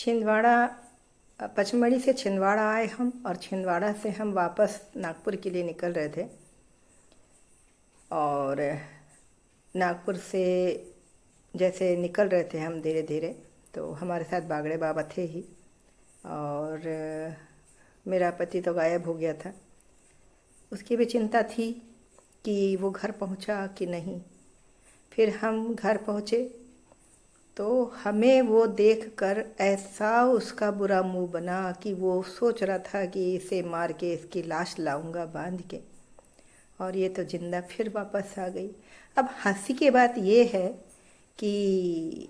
छिंदवाड़ा पचमढ़ी से छिंदवाड़ा आए हम, और छिंदवाड़ा से हम वापस नागपुर के लिए निकल रहे थे। और नागपुर से जैसे निकल रहे थे हम धीरे धीरे, तो हमारे साथ बागड़े बाबा थे ही, और मेरा पति तो गायब हो गया था। उसकी भी चिंता थी कि वो घर पहुंचा कि नहीं। फिर हम घर पहुंचे तो हमें वो देखकर ऐसा उसका बुरा मुंह बना कि वो सोच रहा था कि इसे मार के इसकी लाश लाऊंगा बांध के, और ये तो जिंदा फिर वापस आ गई। अब हंसी की बात ये है कि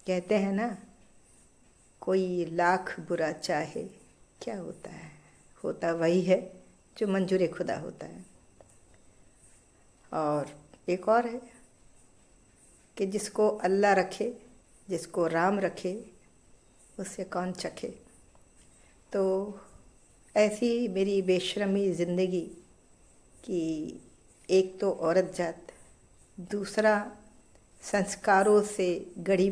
कहते हैं ना, कोई लाख बुरा चाहे क्या होता है, होता वही है जो मंजूर खुदा होता है। और एक और है कि जिसको अल्लाह रखे, जिसको राम रखे, उससे कौन चखे। तो ऐसी मेरी बेशर्मी ज़िंदगी कि एक तो औरत जात, दूसरा संस्कारों से गढ़ी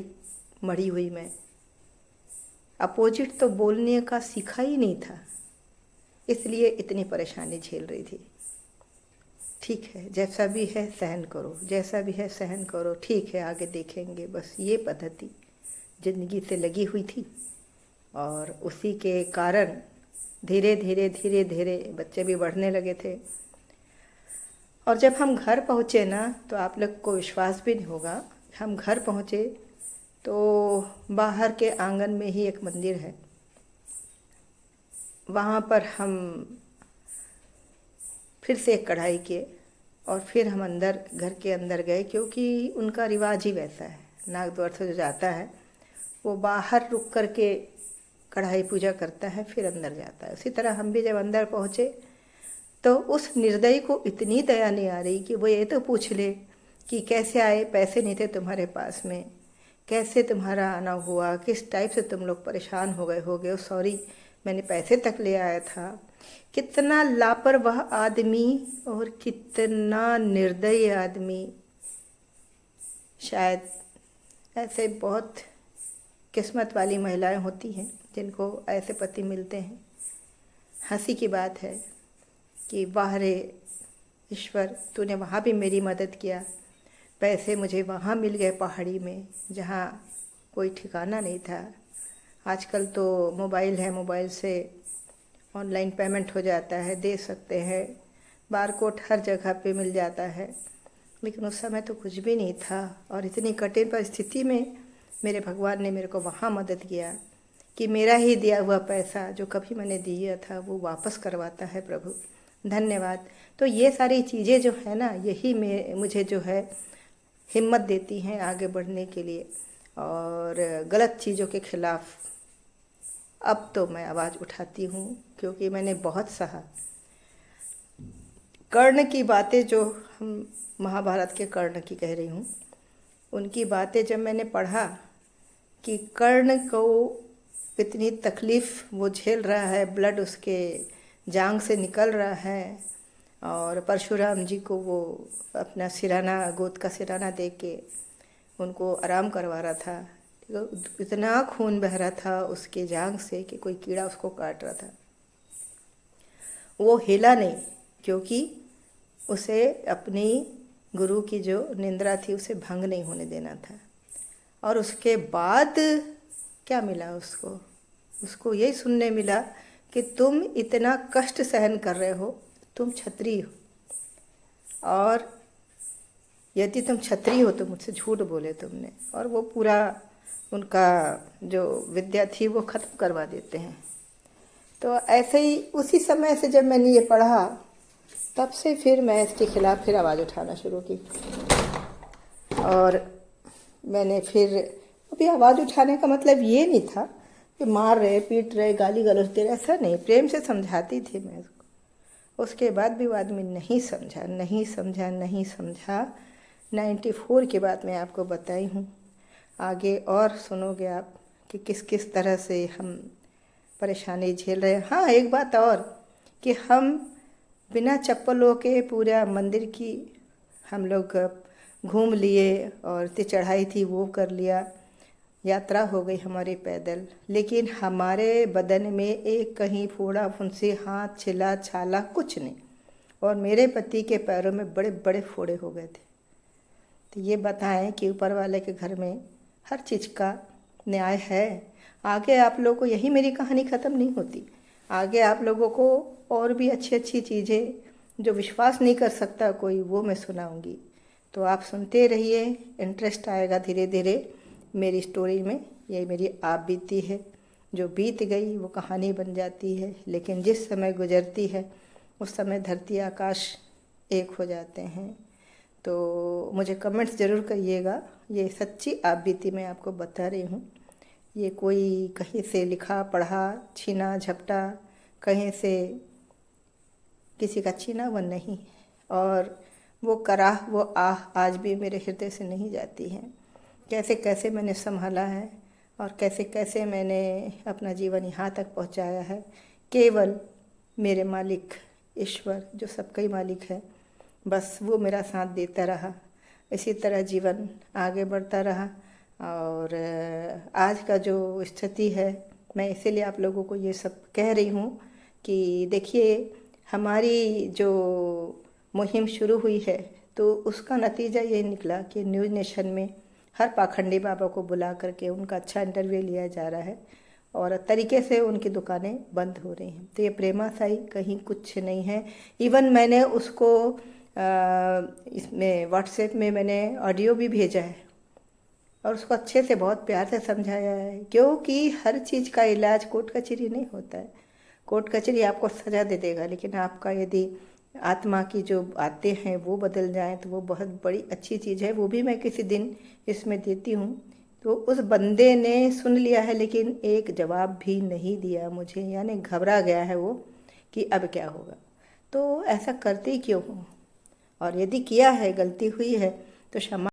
मढ़ी हुई मैं, अपोजिट तो बोलने का सीखा ही नहीं था, इसलिए इतनी परेशानी झेल रही थी। ठीक है, जैसा भी है सहन करो, जैसा भी है सहन करो, ठीक है आगे देखेंगे। बस ये पद्धति ज़िंदगी से लगी हुई थी, और उसी के कारण धीरे धीरे बच्चे भी बढ़ने लगे थे। और जब हम घर पहुँचे ना, तो आप लोग को विश्वास भी नहीं होगा, हम घर पहुँचे तो बाहर के आंगन में ही एक मंदिर है, वहाँ पर हम फिर से एक कढ़ाई किए और फिर हम अंदर, घर के अंदर गए, क्योंकि उनका रिवाज ही वैसा है। नाग द्वार से जो जाता है वो बाहर रुक कर के कढ़ाई पूजा करता है, फिर अंदर जाता है। उसी तरह हम भी जब अंदर पहुँचे तो उस निर्दयी को इतनी दया नहीं आ रही कि वो ये तो पूछ ले कि कैसे आए, पैसे नहीं थे तुम्हारे पास में, कैसे तुम्हारा आना हुआ, किस टाइप से तुम लोग परेशान हो गए, सॉरी मैंने पैसे तक ले आया था। कितना लापरवाह आदमी और कितना निर्दयी आदमी। शायद ऐसे बहुत किस्मत वाली महिलाएं होती हैं जिनको ऐसे पति मिलते हैं। हंसी की बात है कि वाह रे ईश्वर, तूने वहाँ भी मेरी मदद किया। पैसे मुझे वहाँ मिल गए पहाड़ी में, जहाँ कोई ठिकाना नहीं था। आजकल तो मोबाइल है, मोबाइल से ऑनलाइन पेमेंट हो जाता है, दे सकते हैं, बारकोड हर जगह पे मिल जाता है। लेकिन उस समय तो कुछ भी नहीं था, और इतनी कठिन परिस्थिति में मेरे भगवान ने मेरे को वहाँ मदद किया कि मेरा ही दिया हुआ पैसा जो कभी मैंने दिया था वो वापस करवाता है प्रभु, धन्यवाद। तो ये सारी चीज़ें जो है ना, यही मुझे जो है हिम्मत देती हैं आगे बढ़ने के लिए, और गलत चीज़ों के खिलाफ अब तो मैं आवाज़ उठाती हूँ, क्योंकि मैंने बहुत सहा। कर्ण की बातें, जो हम महाभारत के कर्ण की कह रही हूँ, उनकी बातें जब मैंने पढ़ा कि कर्ण को इतनी तकलीफ़ वो झेल रहा है, ब्लड उसके जांग से निकल रहा है, और परशुराम जी को वो अपना सिराना, गोद का सिराना दे के उनको आराम करवा रहा था। तो इतना खून बह रहा था उसके जांग से कि कोई कीड़ा उसको काट रहा था। वो हिला नहीं, क्योंकि उसे अपनी गुरु की जो निंद्रा थी उसे भंग नहीं होने देना था। और उसके बाद क्या मिला उसको यही सुनने मिला कि तुम इतना कष्ट सहन कर रहे हो, तुम क्षत्रिय हो, और यदि तुम क्षत्रिय हो तो मुझसे झूठ बोले तुमने, और वो पूरा उनका जो विद्या थी वो ख़त्म करवा देते हैं। तो ऐसे ही उसी समय से जब मैंने ये पढ़ा, तब से फिर मैं इसके खिलाफ़ फिर आवाज़ उठाना शुरू की। और मैंने फिर अभी आवाज़ उठाने का मतलब ये नहीं था कि मार रहे, पीट रहे, गाली गलौज दे रहे, ऐसा नहीं। प्रेम से समझाती थी मैं उसको। उसके बाद भी वो आदमी नहीं समझा। 94 की बात मैं आपको बताई हूँ। आगे और सुनोगे आप कि किस किस तरह से हम परेशानी झेल रहे हैं। हाँ, एक बात और कि हम बिना चप्पलों के पूरा मंदिर की हम लोग घूम लिए, और इतनी चढ़ाई थी वो कर लिया। यात्रा हो गई हमारी पैदल, लेकिन हमारे बदन में एक कहीं फोड़ा फुंसी, हाथ छिला छाला कुछ नहीं। और मेरे पति के पैरों में बड़े बड़े फोड़े हो गए थे। तो ये बताएं कि ऊपर वाले के घर में हर चीज़ का न्याय है। आगे आप लोगों को, यही मेरी कहानी ख़त्म नहीं होती, आगे आप लोगों को और भी अच्छी अच्छी चीज़ें जो विश्वास नहीं कर सकता कोई, वो मैं सुनाऊंगी। तो आप सुनते रहिए, इंटरेस्ट आएगा धीरे धीरे मेरी स्टोरी में। ये मेरी आप बीती है, जो बीत गई वो कहानी बन जाती है, लेकिन जिस समय गुजरती है उस समय धरती आकाश एक हो जाते हैं। तो मुझे कमेंट्स ज़रूर करिएगा। ये सच्ची आप बीती मैं आपको बता रही हूँ। ये कोई कहीं से लिखा पढ़ा छीना झपटा कहीं से किसी का छीना वो नहीं। और वो कराह वो आह आज भी मेरे हृदय से नहीं जाती है। कैसे कैसे मैंने संभाला है और कैसे कैसे मैंने अपना जीवन यहाँ तक पहुँचाया है, केवल मेरे मालिक ईश्वर जो सबका ही मालिक है, बस वो मेरा साथ देता रहा। इसी तरह जीवन आगे बढ़ता रहा। और आज का जो स्थिति है, मैं इसीलिए आप लोगों को ये सब कह रही हूँ कि देखिए, हमारी जो मुहिम शुरू हुई है तो उसका नतीजा ये निकला कि न्यूज़ नेशन में हर पाखंडी बाबा को बुला करके उनका अच्छा इंटरव्यू लिया जा रहा है और तरीके से उनकी दुकानें बंद हो रही हैं। तो ये प्रेमाशाही कहीं कुछ नहीं है। इवन मैंने उसको इसमें व्हाट्सएप में मैंने ऑडियो भी भेजा है और उसको अच्छे से बहुत प्यार से समझाया है, क्योंकि हर चीज़ का इलाज कोर्ट कचहरी नहीं होता है। कोर्ट कचहरी आपको सज़ा दे देगा, लेकिन आपका यदि आत्मा की जो बातें हैं वो बदल जाएं तो वो बहुत बड़ी अच्छी चीज़ है। वो भी मैं किसी दिन इसमें देती हूँ। तो उस बंदे ने सुन लिया है, लेकिन एक जवाब भी नहीं दिया मुझे, यानी घबरा गया है वो कि अब क्या होगा। तो ऐसा करती क्यों हूँ, और यदि किया है, गलती हुई है तो क्षमा